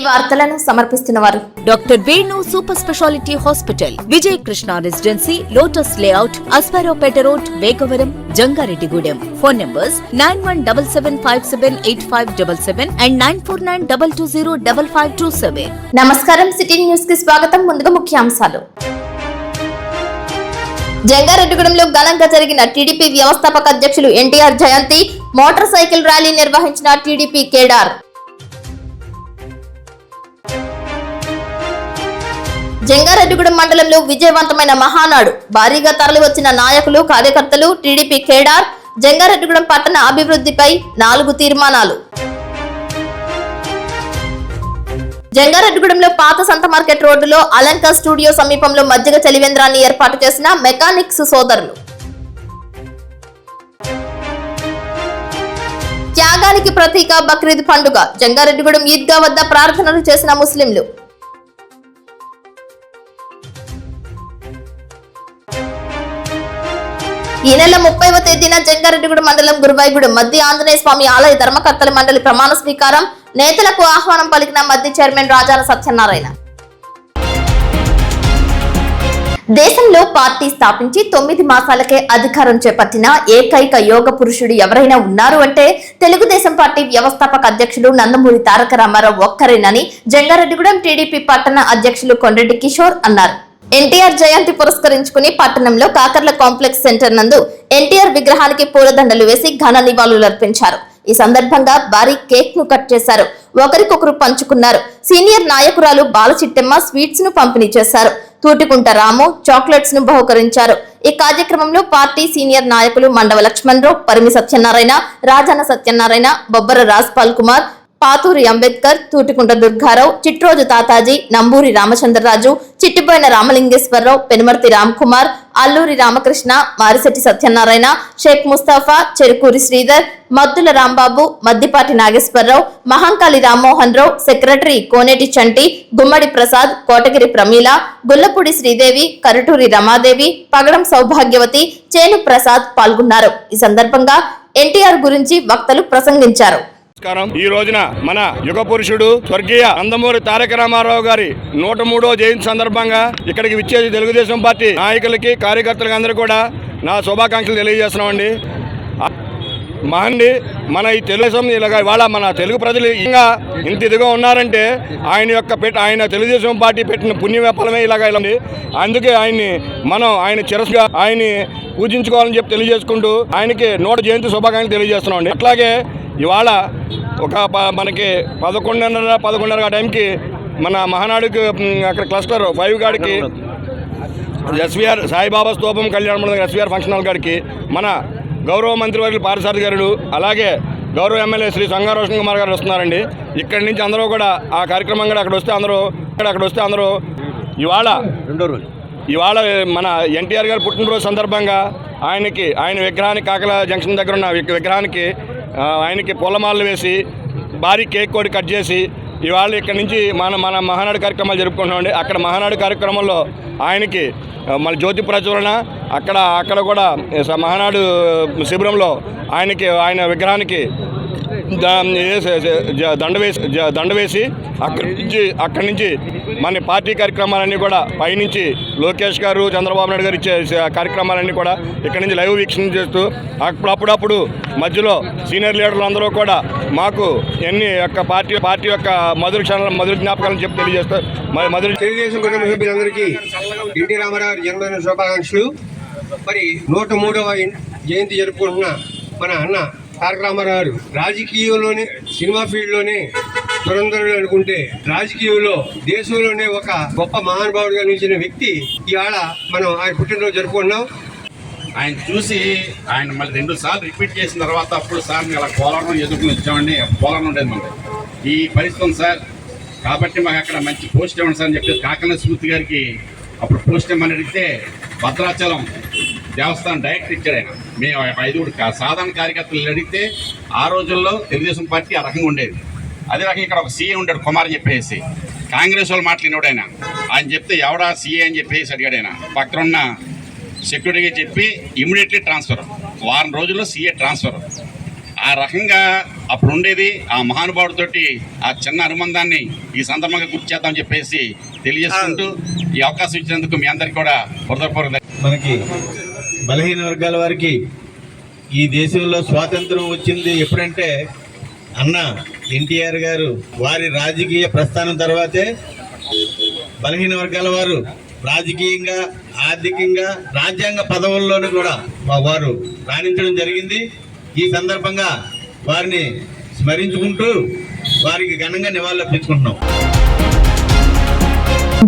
వార్తలను సమర్పిస్తున్నవారు doctor Venu super speciality hospital, Vijay Krishna residency, lotus layout, Aswaraopeta road, Vegavaram, Jangareddygudem. Phone numbers 9177578577 and 9492205527. నమస్కారం. City news కి స్వాగతం. ముందుగా ముఖ్యాంశాలు. జంగారెడ్డిగూడెంలో ఘనంగా జరిగిన టీడీపీ వ్యవస్థాపక అధ్యక్షులు ఎన్టీఆర్ జయంతి, మోటార్ సైకిల్ ర్యాలీ నిర్వహించిన టీడీపీ కేడర్. జంగారెడ్డిగూడెం మండలంలో విజయవంతమైన మహానాడు, భారీగా తరలివచ్చిన నాయకులు, కార్యకర్తలు, టీడీపీ కేడర్. జంగారెడ్డిగూడెం పట్టణ అభివృద్ధిపై 4 తీర్మానాలు. జంగారెడ్డిగూడెంలో పాత సంత మార్కెట్ రోడ్డులో అలంక స్టూడియో సమీపంలో మజ్జిగ చలివేంద్రాన్ని ఏర్పాటు చేసిన మెకానిక్స్ సోదరులు. త్యాగానికి ప్రతీక బక్రీద్ పండుగ, జంగారెడ్డిగూడెం ఈద్గా వద్ద ప్రార్థనలు చేసిన ముస్లింలు. ఈ నెల 30వ తేదీన జంగారెడ్డిగూడెం మండలం గురువాయిగూడెం మద్ది ఆంజనేయ స్వామి ఆలయ ధర్మకర్తల మండలి ప్రమాణ స్వీకారం. నేతలకు ఆహ్వానం పలికిన మద్ది చైర్మన్ రాజాల సత్యనారాయణ. దేశంలో పార్టీ స్థాపించి 9 మాసాలకే అధికారం చేపట్టిన ఏకైక యోగ పురుషుడు ఎవరైనా ఉన్నారు అంటే తెలుగుదేశం పార్టీ వ్యవస్థాపక అధ్యక్షులు నందమూరి తారక రామారావు ఒక్కరేనని జంగారెడ్డిగూడెం టీడీపీ పట్టణ అధ్యక్షులు కొండ్రెడ్డి కిషోర్ అన్నారు. ఎన్టీఆర్ జయంతి పురస్కరించుకుని పట్టణంలో కాకర్ల కాంప్లెక్స్ సెంటర్ నందు ఎన్టీఆర్ విగ్రహానికి పూలదండలు వేసి ఘన నివాళులర్పించారు. ఈ సందర్భంగా భారీ కేక్ ను కట్ చేశారు. ఒకరికొకరు పంచుకున్నారు. సీనియర్ నాయకురాలు బాలచిట్టెమ్మ స్వీట్స్ ను పంపిణీ చేశారు. తూటికుంట రాము చాక్లెట్స్ ను బహుకరించారు. ఈ కార్యక్రమంలో పార్టీ సీనియర్ నాయకులు మండవ లక్ష్మణరావు, పరిమి సత్యనారాయణ, రాజాన సత్యనారాయణ, బొబ్బర రాజ్పాల్ కుమార్, పాతూరి అంబేద్కర్, తూటికుంట దుర్గారావు, చిట్రోజు తాతాజీ, నంబూరి రామచంద్రరాజు, చిట్టిబోయిన రామలింగేశ్వరరావు, పెనుమర్తి రామ్కుమార్, అల్లూరి రామకృష్ణ, మారిశెట్టి సత్యనారాయణ, షేక్ ముస్తాఫా, చెరుకూరి శ్రీధర్, మద్దుల రాంబాబు, మద్దిపాటి నాగేశ్వరరావు, మహంకాళి రామ్మోహన్ రావు, సెక్రటరీ కోనేటి చంటి, గుమ్మడి ప్రసాద్, కోటగిరి ప్రమీల, గుల్లపూడి శ్రీదేవి, కరటూరి రమాదేవి, పగడం సౌభాగ్యవతి, చేను ప్రసాద్ పాల్గొన్నారు. ఈ సందర్భంగా ఎన్టీఆర్ గురించి వక్తలు ప్రసంగించారు. ఈ రోజున మన యుగ పురుషుడు స్వర్గీయ నందమూరి తారక రామారావు గారి 103వ జయంతి సందర్భంగా ఇక్కడికి విచ్చేసి తెలుగుదేశం పార్టీ నాయకులకి, కార్యకర్తలకి అందరూ కూడా నా శుభాకాంక్షలు తెలియజేస్తున్నామండి. మహండి మన ఈ తెలుగుదేశం ఇవాళ మన తెలుగు ప్రజలు ఇంకా ఇంత ఇదిగా ఉన్నారంటే ఆయన తెలుగుదేశం పార్టీ పెట్టిన పుణ్యఫలమే ఇలాగ ఉంది. అందుకే ఆయన చిరస్గా ఆయన్ని పూజించుకోవాలని చెప్పి తెలియజేసుకుంటూ ఆయనకి 100వ జయంతి శుభాకాంక్షలు తెలియజేస్తున్నామండి. అట్లాగే ఇవాళ మనకి 11:30 టైంకి మన మహానాడుకి అక్కడ క్లస్టర్ 5 కాడికి ఎస్వీఆర్ సాయిబాబా స్తూపం కళ్యాణ మండపం ఎస్వీఆర్ ఫంక్షన్ హాల్ కాడికి మన గౌరవ మంత్రివర్యులు పార్థసారథి గారు, అలాగే గౌరవ ఎమ్మెల్యే శ్రీ సంగా రోషన్ కుమార్ గారు వస్తున్నారండి. ఇక్కడి నుంచి అందరూ కూడా ఆ కార్యక్రమం కూడా అక్కడ వస్తే అందరూ ఇవాళ మన ఎన్టీఆర్ గారి పుట్టినరోజు సందర్భంగా ఆయన విగ్రహానికి కాకల జంక్షన్ దగ్గర ఉన్న విగ్రహానికి ఆయనకి పూలమాలలు వేసి భారీ కేక్ కూడా కట్ చేసి ఇవాళ ఇక్కడ నుంచి మన మహానాడు కార్యక్రమాలు జరుపుకుంటున్నామండి. అక్కడ మహానాడు కార్యక్రమంలో ఆయనకి మన జ్యోతి ప్రచురణ అక్కడ కూడా మహానాడు శిబిరంలో ఆయన విగ్రహానికి దండ వేసి అక్కడి నుంచి మన పార్టీ కార్యక్రమాలన్నీ కూడా పైనుంచి లోకేష్ గారు, చంద్రబాబు నాయుడు గారు ఇచ్చే కార్యక్రమాలన్నీ కూడా ఇక్కడి నుంచి లైవ్ వీక్షణ చేస్తూ అప్పుడప్పుడు మధ్యలో సీనియర్ లీడర్లు అందరూ కూడా మాకు పార్టీ యొక్క మధుర జ్ఞాపకాలను చెప్పి తెలియజేస్తారు. తెలుగుదేశం కుటుంబ సభ్యులందరికీ ఎన్టీ రామారావు జన్మదిన శుభాకాంక్షలు. మరి 103వ జయంతి జరుపుకుంటున్న మన అన్న తారక రామారావు గారు రాజకీయంలోనే, సినిమా ఫీల్డ్లోనే దురంధరుడు అనుకుంటే రాజకీయంలో దేశంలోనే ఒక గొప్ప మహానుభావుడిగా నిలిచిన వ్యక్తి ఇవాళ మనం ఆయన పుట్టినరోజు జరుపుకున్నాం. ఆయన చూసి ఆయన మళ్ళీ 2 సార్లు రిపీట్ చేసిన తర్వాత అప్పుడు సార్ అలా పోలవరం ఎదుర్కొని వచ్చామండి. పోలవరం ఉండేది మనకి ఈ పరిస్థితి సార్, కాబట్టి మాకు అక్కడ మంచి పోస్ట్ ఇవ్వండి సార్ అని చెప్పి కాకల స్మృతి గారికి అప్పుడు పోస్ట్ ఇవ్వమని అడిగితే భద్రాచలం దేవస్థానం డైరెక్టర్ ఇచ్చాడు ఆయన. మేము 5 సాధారణ కార్యకర్తలు అడిగితే ఆ రోజుల్లో తెలుగుదేశం పార్టీ ఆ రకంగా ఉండేది. అదే రకంగా ఇక్కడ ఒక సీఏ ఉంటాడు కుమార్ అని చెప్పేసి, కాంగ్రెస్ వాళ్ళు మాట్లాడినోడు ఆయన చెప్తే ఎవడా సీఏ అని చెప్పేసి అడిగాడు. ఆయన పక్కన ఉన్న సెక్యూరిటీగా చెప్పి ఇమీడియట్లీ ట్రాన్స్ఫర్, వారం రోజుల్లో సీఏ ట్రాన్స్ఫర్. ఆ రకంగా అప్పుడు ఉండేది. ఆ మహానుభావుడితోటి ఆ చిన్న అనుబంధాన్ని ఈ సందర్భంగా గుర్తు చేద్దామని చెప్పేసి తెలియజేసుకుంటూ ఈ అవకాశం ఇచ్చినందుకు మీ అందరికీ కూడా హృదయపూర్వక. మనకి బలహీన వర్గాల వారికి ఈ దేశంలో స్వాతంత్రం వచ్చింది ఎప్పుడంటే అన్న ఎన్టీఆర్ గారు వారి రాజకీయ ప్రస్థానం తర్వాతే బలహీన వర్గాల వారు రాజకీయంగా, ఆర్థికంగా, రాజ్యాంగ పదవుల్లోనూ కూడా వారు రాణించడం జరిగింది. ఈ సందర్భంగా వారిని స్మరించుకుంటూ వారికి ఘనంగా నివాళులర్పించుకుంటున్నాం.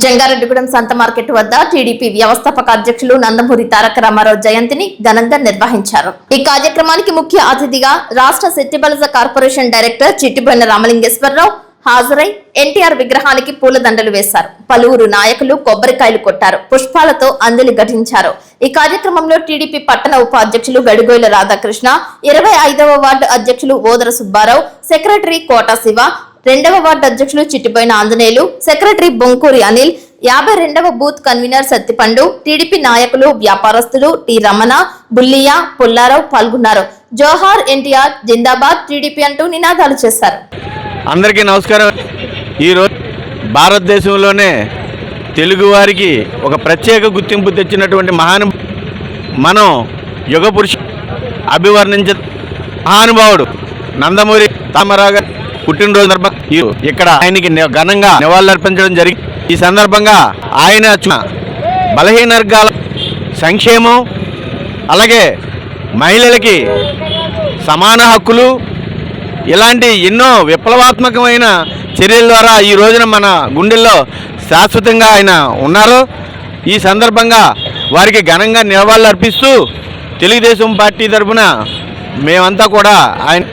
జంగారెడ్డిగూడెం సంత మార్కెట్ వద్ద టీడీపీ వ్యవస్థాపక అధ్యక్షులు నందమూరి తారక రామారావు జయంతిని ఘనంగా నిర్వహించారు. ఈ కార్యక్రమానికి ముఖ్య అతిథిగా రాష్ట్ర శెట్టిబలజ కార్పొరేషన్ డైరెక్టర్ చిట్టిబోయిన రామలింగేశ్వరరావు హాజరై ఎన్టీఆర్ విగ్రహానికి పూలదండలు వేశారు. పలువురు నాయకులు కొబ్బరికాయలు కొట్టారు, పుష్పాలతో అంజలి ఘటించారు. ఈ కార్యక్రమంలో టీడీపీ పట్టణ ఉపాధ్యక్షులు గడిగోయిల రాధాకృష్ణ, 25వ వార్డు అధ్యక్షులు ఓదర సుబ్బారావు, సెక్రటరీ కోట శివ, 2వ వార్డు అధ్యక్షులు చిట్టిపోయిన ఆంజనేయులు, సెక్రటరీ బొంకూరి అనిల్, 52వ బూత్ కన్వీనర్ సత్తిపండు, టీడీపీ నాయకులు, వ్యాపారస్తులు టి రమణ, బుల్లియా, పుల్లారావు పాల్గొన్నారు. జోహార్ ఎన్టీఆర్, జిందాబాద్ టీడీపీ అంటూ నినాదాలు చేశారు. అందరికీ నమస్కారం. ఈరోజు భారతదేశంలోనే తెలుగువారికి ఒక ప్రత్యేక గుర్తింపు తెచ్చినటువంటి మనం యుగ పురుషుడు అభివర్ణించే మహానుభావుడు నందమూరి రామారావు గారి పుట్టినరోజు సందర్భంగా ఇక్కడ ఆయనకి ఘనంగా నివాళులర్పించడం జరిగింది. ఈ సందర్భంగా ఆయన బలహీన వర్గాల సంక్షేమం, అలాగే మహిళలకి సమాన హక్కులు, ఇలాంటి ఎన్నో విప్లవాత్మకమైన చర్యల ద్వారా ఈ రోజున మన గుండెల్లో శాశ్వతంగా ఆయన ఉన్నారు. ఈ సందర్భంగా వారికి ఘనంగా నివాళులు అర్పిస్తూ తెలుగుదేశం పార్టీ తరఫున మేమంతా కూడా ఆయన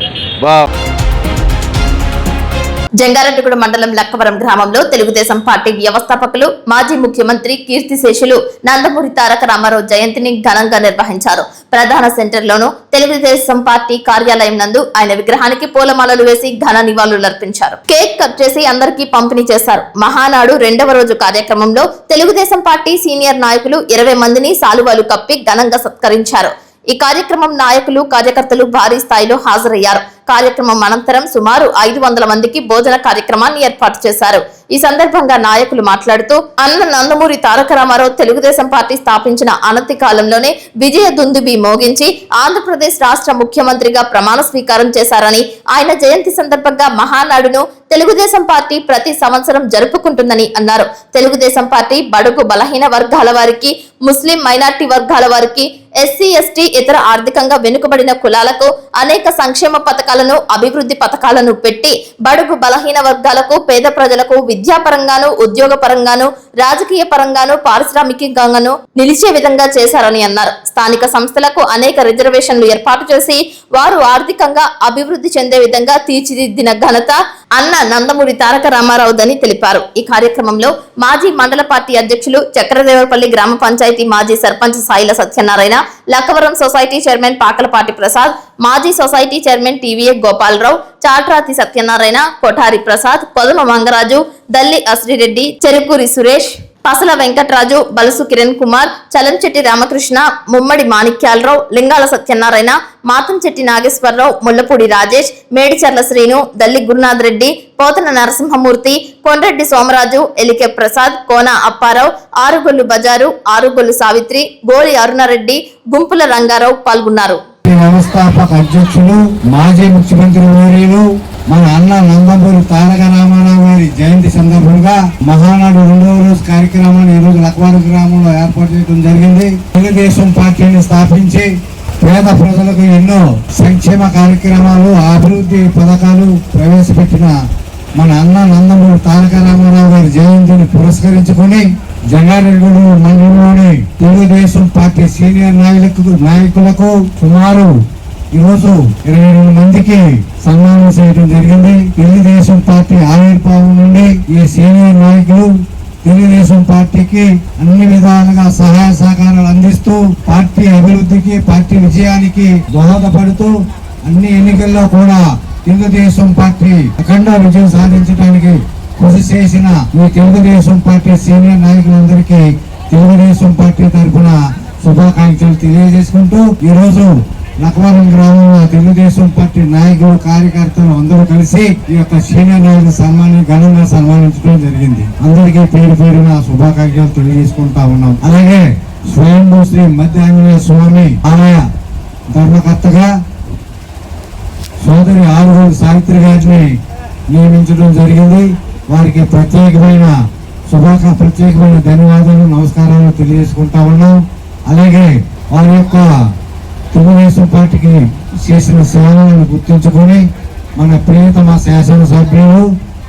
జంగారెడ్డిగూడెం మండలం లక్కవరం గ్రామంలో తెలుగుదేశం పార్టీ వ్యవస్థాపకులు మాజీ ముఖ్యమంత్రి కీర్తిశేషులు నందమూరి తారక రామారావు జయంతిని ఘనంగా నిర్వహించారు. ప్రధాన సెంటర్లోను తెలుగుదేశం పార్టీ కార్యాలయం నందు ఆయన విగ్రహానికి పూలమాలలు వేసి ఘన నివాళులర్పించారు. కేక్ కట్ చేసి అందరికీ పంపిణీ చేశారు. మహానాడు 2వ రోజు కార్యక్రమంలో తెలుగుదేశం పార్టీ సీనియర్ నాయకులు 20 మందిని సాలువాలు కప్పి ఘనంగా సత్కరించారు. ఈ కార్యక్రమం నాయకులు, కార్యకర్తలు భారీ స్థాయిలో హాజరయ్యారు. కార్యక్రమం అనంతరం సుమారు 500 మందికి భోజన కార్యక్రమాన్ని ఏర్పాటు చేశారు. ఈ సందర్భంగా నాయకులు మాట్లాడుతూ అన్న నందమూరి తారక రామారావు తెలుగుదేశం పార్టీ స్థాపించిన అనతి కాలంలోనే విజయ దుందుబి మోగించి ఆంధ్రప్రదేశ్ రాష్ట్ర ముఖ్యమంత్రిగా ప్రమాణ స్వీకారం చేశారని, ఆయన జయంతి సందర్భంగా మహానాడును తెలుగుదేశం పార్టీ ప్రతి సంవత్సరం జరుపుకుంటుందని అన్నారు. తెలుగుదేశం పార్టీ బడుగు బలహీన వర్గాల వారికి, ముస్లిం మైనార్టీ వర్గాల వారికి, ఎస్సీ ఎస్టీ ఇతర ఆర్థికంగా వెనుకబడిన కులాలకు అనేక సంక్షేమ పథకాలను, అభివృద్ధి పథకాలను పెట్టి బడుగు బలహీన వర్గాలకు, పేద ప్రజలకు విద్యాపరంగాను, ఉద్యోగ పరంగాను, రాజకీయ పరంగాను, పారిశ్రామికంగాను నిలిచే విధంగా చేశారని అన్నారు. స్థానిక సంస్థలకు అనేక రిజర్వేషన్లు ఏర్పాటు చేసి వారు ఆర్థికంగా అభివృద్ధి చెందే విధంగా తీర్చిదిద్దిన ఘనత అన్న నందమూరి తారక రామారావుదని తెలిపారు. ఈ కార్యక్రమంలో మాజీ మండల పార్టీ అధ్యక్షులు చక్రదేవరపల్లి గ్రామ పంచాయతీ మాజీ సర్పంచ్ సాయిల సత్యనారాయణ, లక్కవరం సొసైటీ చైర్మన్ పాకలపాటి ప్రసాద్, మాజీ society chairman TVA Gopalarao, Chatrati Satyanarayana, Kothari Prasad, Kodama Mangaraju, Dalli అశ్రీరెడ్డి, Cherukuri Suresh, పసల వెంకట్రాజు, బలసు కిరణ్ కుమార్, చలంచెట్టి రామకృష్ణ, ముమ్మడి మాణిక్యాలరావు, లింగాల సత్యనారాయణ, మాతంచెట్టి నాగేశ్వరరావు, ముల్లపూడి రాజేష్, మేడిచర్ల శ్రీను, దల్లి గురునాథ్ రెడ్డి, పోతన నరసింహమూర్తి, కొండ్రెడ్డి సోమరాజు, ఎలికె ప్రసాద్, కోన అప్పారావు, ఆరుగొల్లు బజారు, ఆరుగొల్లు సావిత్రి, గోలి అరుణారెడ్డి, గుంపుల రంగారావు పాల్గొన్నారు. వ్యవస్థాపక అధ్యక్షులు మాజీ ముఖ్యమంత్రి వర్యులు మన అన్న నందమూరి తారక రామారావు గారి జయంతి సందర్భంగా మహానాడు 2వ రోజు కార్యక్రమాన్ని ఈ రోజు లక్వారం గ్రామంలో ఏర్పాటు చేయడం జరిగింది. తెలుగుదేశం పార్టీని స్థాపించి పేద ప్రజలకు ఎన్నో సంక్షేమ కార్యక్రమాలు, అభివృద్ధి పథకాలు ప్రవేశపెట్టిన మన అన్న నందమూరి తారక రామారావు గారి జయంతిని పురస్కరించుకుని జంగారెడ్డిగూడెం మండలంలోని తెలుగుదేశం పార్టీ సీనియర్ నాయకులకు సుమారు ఈరోజు 22 మందికి సన్మానం చేయడం జరిగింది. తెలుగుదేశం పార్టీ ఆవిర్భావం నుండి ఈ సీనియర్ నాయకులు తెలుగుదేశం పార్టీకి అన్ని విధాలుగా సహాయ సహకారాలు అందిస్తూ పార్టీ అభివృద్ధికి, పార్టీ విజయానికి దోహదపడుతూ అన్ని ఎన్నికల్లో కూడా తెలుగుదేశం పార్టీ అఖండ విజయం సాధించడానికి కృషి చేసిన ఈ తెలుగుదేశం పార్టీ సీనియర్ నాయకులందరికీ తెలుగుదేశం పార్టీ తరఫున శుభాకాంక్షలు తెలియజేసుకుంటూ ఈరోజు లక్వరం గ్రామంలో తెలుగుదేశం పార్టీ నాయకులు కార్యకర్తలు అందరూ కలిసి ఈ యొక్క సీనియర్ నాయకులు ఘనంగా సన్మానించడం జరిగింది. అందరికీ పేరు పేరున శుభాకాంక్షలు తెలియజేసుకుంటా ఉన్నాం. అలాగే స్వయంభూ శ్రీ మధ్య ఆంజనేయ స్వామి ఆలయ ధర్మకర్తగా సోదరి ఆరుగోలు సావిత్రి గారిని నియమించడం జరిగింది. వారికి ప్రత్యేకమైన ధన్యవాదాలు, నమస్కారాలు తెలియజేసుకుంటా ఉన్నాం. అలాగే వారి యొక్క తెలుగుదేశం పార్టీకి చేసిన సేవలను గుర్తించుకొని మన ప్రియతమ శాసనసభ్యులు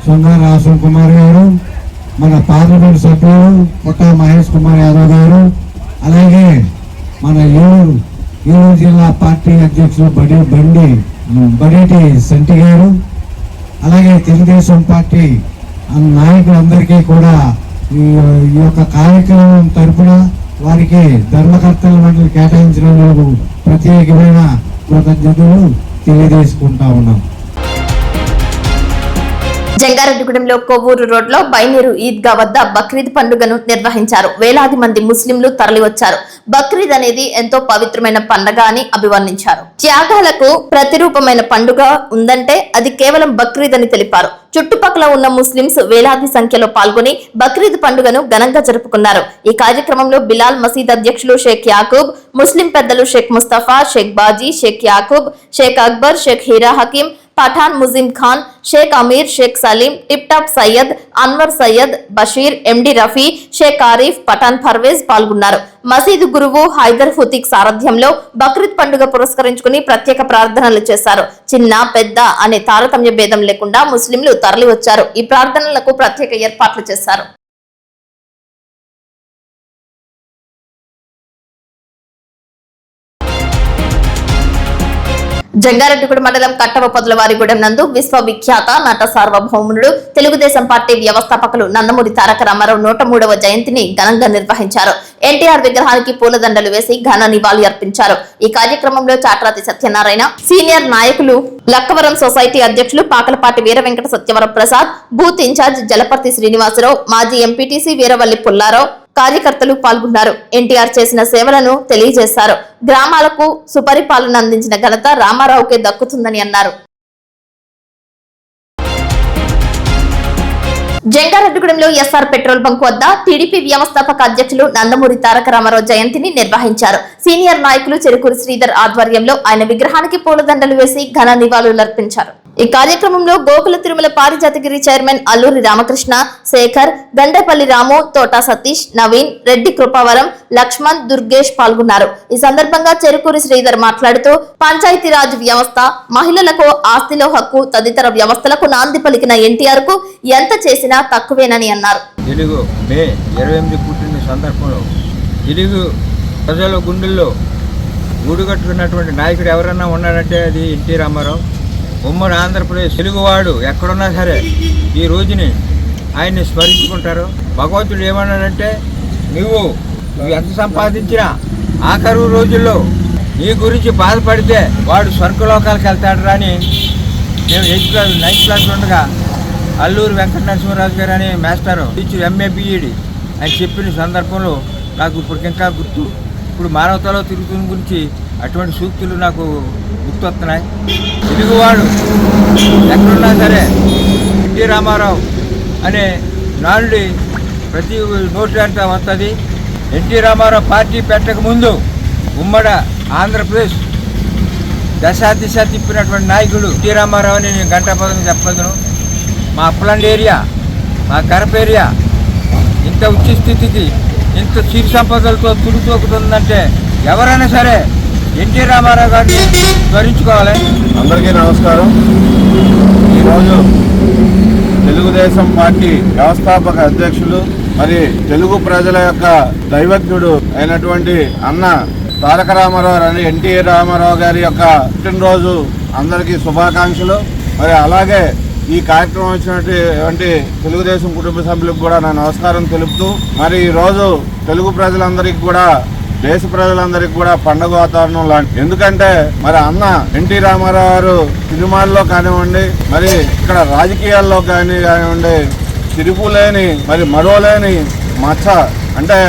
సొంగార రాసం కుమార్ గారు, మన పార్లమెంట్ సభ్యులు పుట్టా మహేష్ కుమార్ యాదవ్ గారు, అలాగే మన ఏలూరు జిల్లా పార్టీ అధ్యక్షులు బడేటి సంటి గారు, అలాగే తెలుగుదేశం పార్టీ నాయకులందరికీ కూడా ఈ యొక్క కార్యక్రమం తరఫున వారికి ధర్మకర్తల మండలి కేటాయించినందుకు ప్రత్యేకమైన కృతజ్ఞతలు తెలియజేసుకుంటా ఉన్నాం. జంగారెడ్డిగూడెంలో కొవ్వూరు రోడ్లో బైనేరు ఈద్గా వద్ద బక్రీద్ పండుగను నిర్వహించారు. వేలాది మంది ముస్లింలు తరలివచ్చారు. బక్రీద్ అనేది ఎంతో పవిత్రమైన పండుగ అని అభివర్ణించారు. త్యాగాలకు ప్రతిరూపమైన పండుగ ఉందంటే అది కేవలం బక్రీద్ అని తెలిపారు. చుట్టుపక్కల ఉన్న ముస్లింస్ వేలాది సంఖ్యలో పాల్గొని బక్రీద్ పండుగను ఘనంగా జరుపుకున్నారు. ఈ కార్యక్రమంలో బిలాల్ మసీద్ అధ్యక్షులు షేక్ యాకూబ్, ముస్లిం పెద్దలు షేక్ ముస్తఫా, షేక్ బాజీ, షేక్ యాకూబ్, షేక్ అక్బర్, షేక్ హీరా హకీం, పఠాన్ ముజిం ఖాన్, షేక్ అమీర్, షేక్ సలీం, టిప్టాప్ సయ్యద్, అన్వర్ సయ్యద్, బషీర్, ఎండి రఫీ, షేక్ ఆరిఫ్, పఠాన్ పర్వేజ్ పాల్గొన్నారు. మసీదు గురువు హైదర్ హుతిక్ సారథ్యంలో బక్రీద్ పండుగ పురస్కరించుకుని ప్రత్యేక ప్రార్థనలు చేశారు. చిన్న పెద్ద అనే తారతమ్య భేదం లేకుండా ముస్లింలు తరలి వచ్చారు. ఈ ప్రార్థనలకు ప్రత్యేక ఏర్పాట్లు చేశారు. జంగారెడ్డిగూడెం మండలం కట్టవపొదలవారిగూడెం నందు విశ్వవిఖ్యాత నట సార్వభౌముడు తెలుగుదేశం పార్టీ వ్యవస్థాపకులు నందమూరి తారక రామారావు 103వ జయంతిని ఘనంగా నిర్వహించారు. ఎన్టీఆర్ విగ్రహానికి పూలదండలు వేసి ఘన నివాళి అర్పించారు. ఈ కార్యక్రమంలో చాట్రాతి సత్యనారాయణ, సీనియర్ నాయకులు లక్కవరం సొసైటీ అధ్యక్షులు పాకలపాటి వీర వెంకట సత్యవరం ప్రసాద్, బూత్ ఇన్ఛార్జ్ జలపర్తి శ్రీనివాసరావు, మాజీ ఎంపీటీసీ వీరవల్లి పుల్లారావు కార్యకర్తలు పాల్గొన్నారు. ఎన్టీఆర్ చేసిన సేవలను తెలియజేశారు. గ్రామాలకు సుపరిపాలన అందించిన ఘనత రామారావుకే దక్కుతుందని అన్నారు. జంగారెడ్డిగూడెంలో ఎస్ఆర్ పెట్రోల్ బంక్ వద్ద టీడీపీ వ్యవస్థాపక అధ్యక్షులు నందమూరి తారక రామారావు జయంతిని నిర్వహించారు. సీనియర్ నాయకులు చెరుకూరి శ్రీధర్ ఆధ్వర్యంలో ఆయన విగ్రహానికి పూలదండలు వేసి ఘన నివాళులర్పించారు. ఈ కార్యక్రమంలో గోకుల తిరుమల పారిజాతగిరి చైర్మన్ అల్లూరి రామకృష్ణ, శేఖర్, గండేపల్లి రాము, తోటా సతీష్, నవీన్, రెడ్డి కృపావరం, లక్ష్మణ్, దుర్గేష్ పాల్గొన్నారు. ఈ సందర్భంగా చెరుకూరి శ్రీధర్ మాట్లాడుతూ పంచాయతీరాజ్ వ్యవస్థ, మహిళలకు ఆస్తిలో హక్కు తదితర వ్యవస్థలకు నాంది పలికిన ఎన్టీఆర్ కు ఎంత చేసినా తక్కువేనని అన్నారు. తెలుగు మే 28 పుట్టిన సందర్భంలో తెలుగు ప్రజల గుండెల్లో గూడుకట్టుకున్నటువంటి నాయకుడు ఎవరన్నా ఉన్నారంటే అది ఎన్టీ రామారావు. ఉమ్మడి ఆంధ్రప్రదేశ్ తెలుగువాడు ఎక్కడున్నా సరే ఈ రోజుని ఆయన్ని స్మరించుకుంటారు. భగవంతుడు ఏమన్నాడంటే నువ్వు ఎంత సంపాదించినా ఆఖరు రోజుల్లో నీ గురించి బాధపడితే వాడు స్వర్గలోకాలకు వెళ్తాడు అని మేము 9th క్లాస్ ఉండగా అల్లూరి వెంకట నరసింహరాజు గారు అని మాస్టర్ టీచర్ MA BEd ఆయన చెప్పిన సందర్భంలో నాకు ఇప్పుడు ఇంకా గుర్తు. ఇప్పుడు మానవతలో తిరుగుతున్న గురించి అటువంటి సూక్తులు నాకు గుర్తొస్తున్నాయి. తెలుగువాడు ఎక్కడున్నా సరే ఎన్టీ రామారావు అనే నానుడి ప్రతి నోటి వస్తుంది. ఎన్టీ రామారావు పార్టీ పెట్టక ముందు ఉమ్మడి ఆంధ్రప్రదేశ్ దశ తిప్పినటువంటి నాయకుడు ఎన్టీ రామారావు అని నేను గంటాపదంగా చెప్పదును. మా అప్పలాండ్ ఏరియా, మా కరప ఏరియా ఇంత ఉच्च స్థితికి ఇంత సిరి సంపదలతో తుడితోకుతుందంటే ఎవరైనా సరే ఎన్టీ రామారావు గారిని స్మరించుకోవాలి. అందరికీ నమస్కారం. ఈరోజు తెలుగుదేశం పార్టీ వ్యవస్థాపక అధ్యక్షులు మరి తెలుగు ప్రజల యొక్క దైవజ్ఞుడు అయినటువంటి అన్న తారక రామారావు అని ఎన్టీ రామారావు గారి యొక్క పుట్టినరోజు అందరికీ శుభాకాంక్షలు. మరి అలాగే ఈ కార్యక్రమం వచ్చినటువంటి తెలుగుదేశం కుటుంబ సభ్యులకు కూడా నా నమస్కారం తెలుపుతూ మరి ఈరోజు తెలుగు ప్రజలందరికీ కూడా దేశ ప్రజలందరికీ కూడా పండుగ వాతావరణం లాంటి. ఎందుకంటే మరి అన్న ఎన్టీ రామారావు గారు సినిమాల్లో కానివ్వండి, మరి ఇక్కడ రాజకీయాల్లో కానివ్వండి, తిరుగులేని మరి మరోలేని మచ్చ. అంటే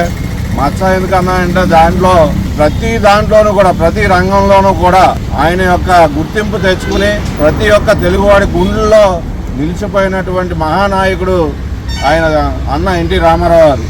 మచ్చ ఎందుకన్నా అంటే దాంట్లో ప్రతి దాంట్లోనూ కూడా, ప్రతి రంగంలోనూ కూడా ఆయన యొక్క గుర్తింపు తెచ్చుకుని ప్రతి ఒక్క తెలుగువాడి గుండెల్లో నిలిచిపోయినటువంటి మహానాయకుడు ఆయన అన్న ఎన్టీ రామారావు గారు.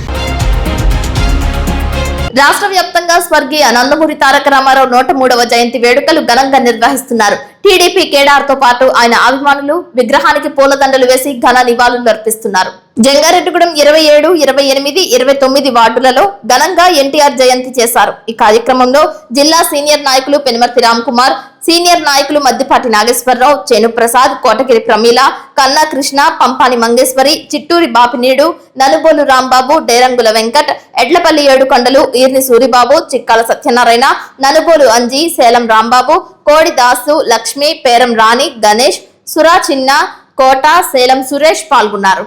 రాష్ట్ర వ్యాప్తంగా స్వర్గీయ నందమూరి తారక రామారావు 103వ జయంతి వేడుకలు ఘనంగా నిర్వహిస్తున్నారు. టీడీపీ కేడార్తో పాటు ఆయన అభిమానులు విగ్రహానికి పూలదండలు వేసి ఘన నివాళులు అర్పిస్తున్నారు. జంగారెడ్డిగూడెం 27, 28, 29 వార్డులలో ఘనంగా ఎన్టీఆర్ జయంతి చేశారు. ఈ కార్యక్రమంలో జిల్లా సీనియర్ నాయకులు పెనుమర్తి రామ్కుమార్, సీనియర్ నాయకులు మద్దిపాటి నాగేశ్వరరావు, చేను ప్రసాద్, కోటగిరి ప్రమీల, కన్నా కృష్ణ, పంపాని మంగేశ్వరి, చిట్టూరి బాపినీడు, నలుబోలు రాంబాబు, డేరంగుల వెంకట్, ఎడ్లపల్లి ఏడుకొండలు, ఈర్ని సూరిబాబు, చిక్కాల సత్యనారాయణ, నలుబోలు అంజీ, సేలం రాంబాబు, కోడి దాసు, లక్ష్మి, పేరం రాణి, గణేష్, సురా చిన్న, కోట, సేలం సురేష్ పాల్గొన్నారు.